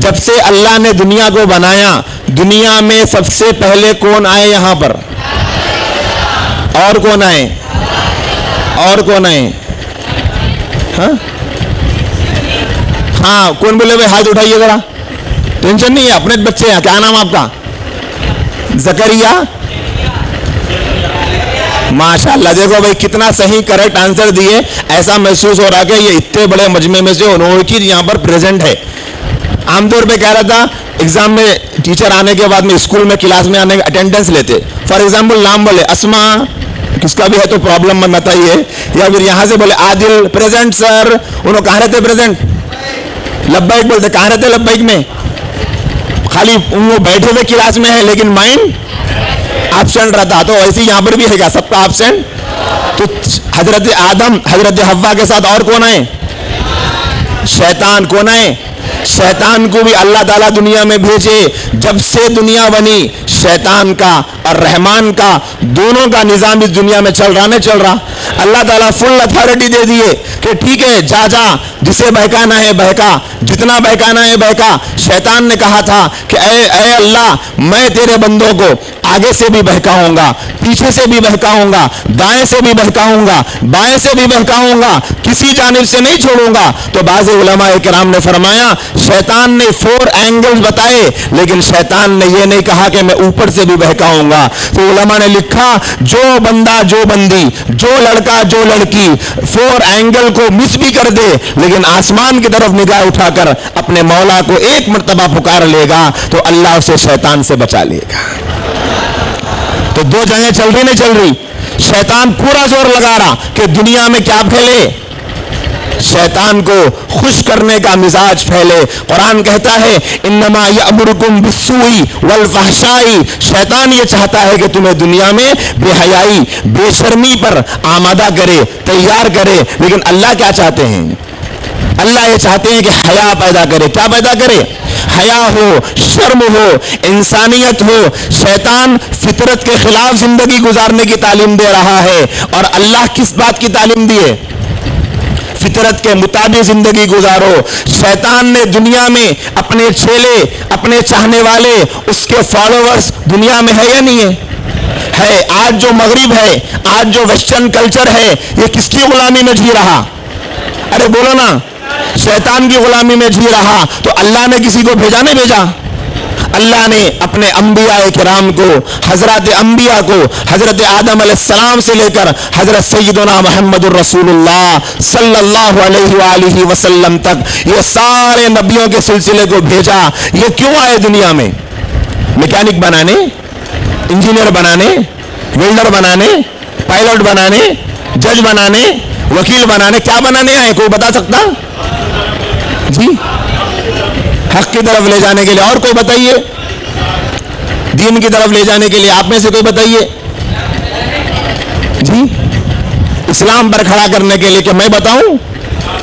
جب سے اللہ نے دنیا کو بنایا, دنیا میں سب سے پہلے کون آئے یہاں پر؟ اور کون آئے؟ اور کون آئے؟ ہاں کون بولے بھائی ہاتھ اٹھائیے ذرا, ٹینشن نہیں ہے, اپنے بچے ہیں. کیا نام آپ کا؟ زکریا. ماشاء اللہ, دیکھو بھائی کتنا صحیح کریکٹ آنسر دیے. ایسا محسوس ہو رہا کہ یہ اتنے بڑے مجمع میں سے انہوں کی یہاں پر پریزنٹ ہے. عام طور پہ کہہ رہا تھا ایگزام میں ٹیچر آنے کے بعد میں اسکول میں کلاس میں آنے کا اٹینڈنس لیتے. فار ایگزامپل نام بولے اسما, کس کا بھی ہے تو پرابلم مت بتائیے, یا پھر یہاں سے بولے عادل پریزنٹ سر, انہوں کہاں رہتے پریزنٹ؟ لبیک بولتے, کہاں رہتے لبیک میں؟ خالی وہ بیٹھے ہوئے کلاس میں ہے لیکن مائنڈ ایبسینٹ رہتا. تو ایسے یہاں پر بھی ہے کیا سب کا ایبسینٹ؟ تو حضرت آدم حضرت حوا کے ساتھ اور کون آئے؟ شیطان. کون آئے؟ شیطان کو بھی اللہ تعالیٰ دنیا میں بھیجے. جب سے دنیا بنی شیطان کا اور رحمان کا دونوں کا نظام اس دنیا میں چل رہا نہیں چل رہا. اللہ تعالیٰ فل اتھارٹی دے دیے کہ ٹھیک ہے جا جا, جسے بہکانا ہے بہکا, جتنا بہکانا ہے بہکا. شیطان نے کہا تھا کہ اے اللہ, میں تیرے بندوں کو آگے سے بھی بہکاؤں گا, پیچھے سے بھی بہکاؤں گا, دائیں سے بھی بہکاؤں گا, بائیں سے بھی بہکاؤں گا, کسی جانب سے نہیں چھوڑوں گا. تو بعض علماء کرام نے فرمایا شیطان نے 4 اینگلز بتائے, لیکن شیطان نے یہ نہیں کہا کہ میں اوپر سے بھی بہکاؤں گا. تو علماء نے لکھا جو بندہ جو بندی, جو لڑکا جو لڑکی 4 اینگل کو مس بھی کر دے لیکن آسمان کی طرف نگاہ اٹھا کر اپنے مولا کو ایک مرتبہ پکار لے گا تو اللہ اسے شیطان سے بچا لے گا. تو 2 جنگیں چل رہی نہیں چل رہی. شیطان پورا زور لگا رہا کہ دنیا میں کیا پھیلے, شیطان کو خوش کرنے کا مزاج پھیلے. قرآن کہتا ہے انما یأمرکم بالسوء والفحشاء, شیطان یہ چاہتا ہے کہ تمہیں دنیا میں بے حیائی بے شرمی پر آمادہ کرے, تیار کرے. لیکن اللہ کیا چاہتے ہیں؟ اللہ یہ چاہتے ہیں کہ حیا پیدا کرے. کیا پیدا کرے؟ حیا ہو, شرم ہو, انسانیت ہو. شیطان فطرت کے خلاف زندگی گزارنے کی تعلیم دے رہا ہے, اور اللہ کس بات کی تعلیم دیے؟ فطرت کے مطابق زندگی گزارو. شیطان نے دنیا میں اپنے چیلے, اپنے چاہنے والے, اس کے فالوورز دنیا میں ہے یا نہیں ہے؟ ہے. آج جو مغرب ہے, آج جو ویسٹرن کلچر ہے, یہ کس کی غلامی میں جی رہا؟ ارے بولو نا, شیطان کی غلامی میں جی رہا. تو اللہ نے کسی کو بھیجا نہیں بھیجا؟ اللہ نے اپنے انبیاء کرام کو, حضرات انبیاء کو, حضرت آدم علیہ السلام سے لے کر حضرت سیدنا محمد الرسول اللہ صلی اللہ علیہ وآلہ وسلم تک, یہ سارے نبیوں کے سلسلے کو بھیجا. یہ کیوں آئے دنیا میں؟ میکینک بنانے, انجینئر بنانے, ویلڈر بنانے, پائلٹ بنانے, جج بنانے, وکیل بنانے. کیا بنانے آئے؟ کوئی بتا سکتا جی؟ حق کی طرف لے جانے کے لیے. اور کوئی بتائیے, دین کی طرف لے جانے کے لیے آپ میں سے کوئی بتائیے جی, اسلام پر کھڑا کرنے کے لیے. کہ میں بتاؤں؟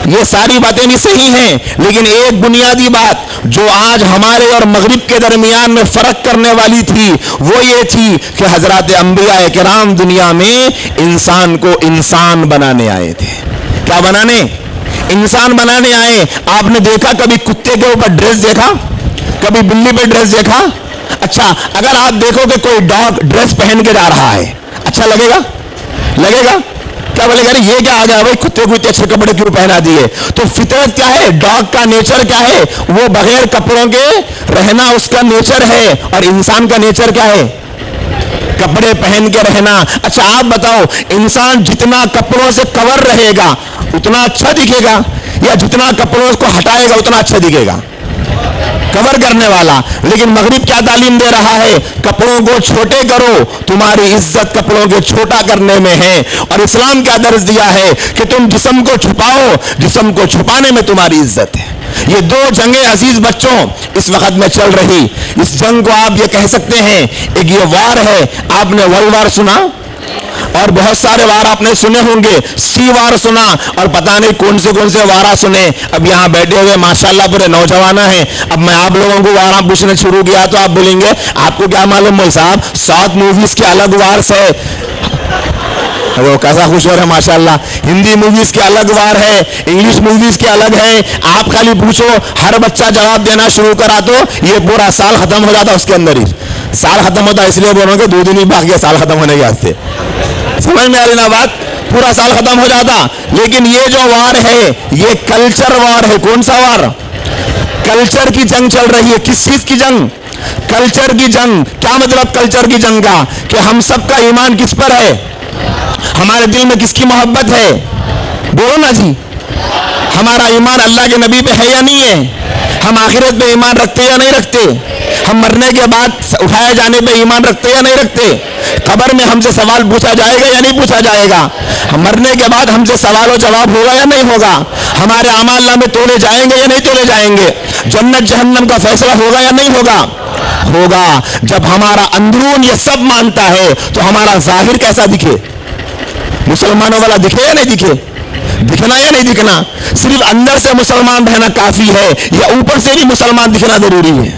یہ ساری باتیں بھی صحیح ہیں, لیکن ایک بنیادی بات جو آج ہمارے اور مغرب کے درمیان میں فرق کرنے والی تھی وہ یہ تھی کہ حضرات انبیاء کرام دنیا میں انسان کو انسان بنانے آئے تھے. کیا بنانے؟ انسان بنانے آئے. آپ نے دیکھا کبھی کتے کے اوپر ڈریس دیکھا؟ کبھی بلی پہ ڈریس دیکھا؟ اچھا اگر آپ دیکھو کہ کوئی ڈاگ ڈریس پہن کے جا رہا ہے, اچھا لگے گا؟ لگے گا؟ کیا بولے گا یہ کیا آ گیا بھائی, کتے کو اتنے اچھے کپڑے کیوں پہنا دیے؟ تو فطرت کیا ہے, ڈاگ کا نیچر کیا ہے؟ وہ بغیر کپڑوں کے رہنا اس کا نیچر ہے. اور انسان کا نیچر کیا ہے؟ کپڑے پہن کے رہنا. اچھا آپ بتاؤ, انسان جتنا کپڑوں سے کور رہے گا اتنا اچھا دکھے گا, یا جتنا کپڑوں کو ہٹائے گا اتنا اچھا دکھے گا؟ کور کرنے والا. لیکن مغرب کیا تعلیم دے رہا ہے؟ کپڑوں کو چھوٹے کرو, تمہاری عزت کپڑوں کے چھوٹا کرنے میں ہے. اور اسلام کیا درس دیا ہے کہ تم جسم کو چھپاؤ, جسم کو چھپانے میں تمہاری عزت ہے. یہ 2 جنگیں عزیز بچوں اس وقت میں چل رہی. اس جنگ کو آپ یہ کہہ سکتے ہیں ایک یہ وار ہے. آپ نے ورلڈ وار سنا, اور بہت سارے وار آپ نے سنے ہوں گے. سی وار سنا, اور پتہ نہیں کون سے وارہ سنے. اب یہاں بیٹھے ہوئے ماشاءاللہ پورے نوجوان ہیں. اب میں آپ لوگوں کو وارہ پوچھنا شروع کیا تو آپ بولیں گے آپ کو کیا معلوم مول صاحب, 7 موویز کے الگ وارس ہے. وہ کیسا خوش ہو رہا ہے ماشاءاللہ. ہندی موویز کے الگ وار ہے, انگلش موویز کے الگ ہے. آپ خالی پوچھو, ہر بچہ جواب دینا شروع کرا تو یہ پورا سال ختم ہو جاتا اس کے اندر ہی. سال ختم ہوتا اس لیے بولوں کہ 2 دن ہی باقی ہے سال ختم ہونے کے واسطے. سمجھ میں آ رہی نا بات؟ پورا سال ختم ہو جاتا. لیکن یہ جو وار ہے یہ کلچر وار ہے. کون سا وار؟ کلچر کی جنگ چل رہی ہے. کس چیز کی جنگ؟ کلچر کی جنگ. کیا مطلب کلچر کی جنگ کا؟ کہ ہم سب کا ایمان کس پر ہے؟ ہمارے دل میں کس کی محبت ہے؟ بولو نا جی. ہمارا ایمان اللہ کے نبی پہ ہے یا نہیں ہے؟ ہم آخرت پہ ایمان رکھتے یا نہیں رکھتے؟ ہم مرنے کے بعد اٹھائے جانے پہ ایمان رکھتے یا نہیں رکھتے؟ قبر میں ہم سے سوال پوچھا جائے گا یا نہیں پوچھا جائے گا؟ مرنے کے بعد ہم سے سوال و جواب ہوگا یا نہیں ہوگا؟ ہمارے اعمال نامے تولے جائیں گے یا نہیں تولے جائیں گے؟ جنت جہنم کا فیصلہ ہوگا یا نہیں ہوگا؟ ہوگا. جب ہمارا اندرون یہ سب مانتا ہے تو ہمارا ظاہر کیسا دکھے؟ مسلمانوں والا دکھے یا نہیں دکھے؟ دکھنا یا نہیں دکھنا؟ صرف اندر سے مسلمان رہنا کافی ہے یا اوپر سے بھی مسلمان دکھنا ضروری ہے؟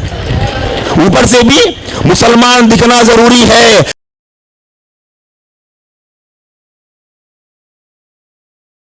اوپر سے بھی مسلمان دکھنا ضروری ہے.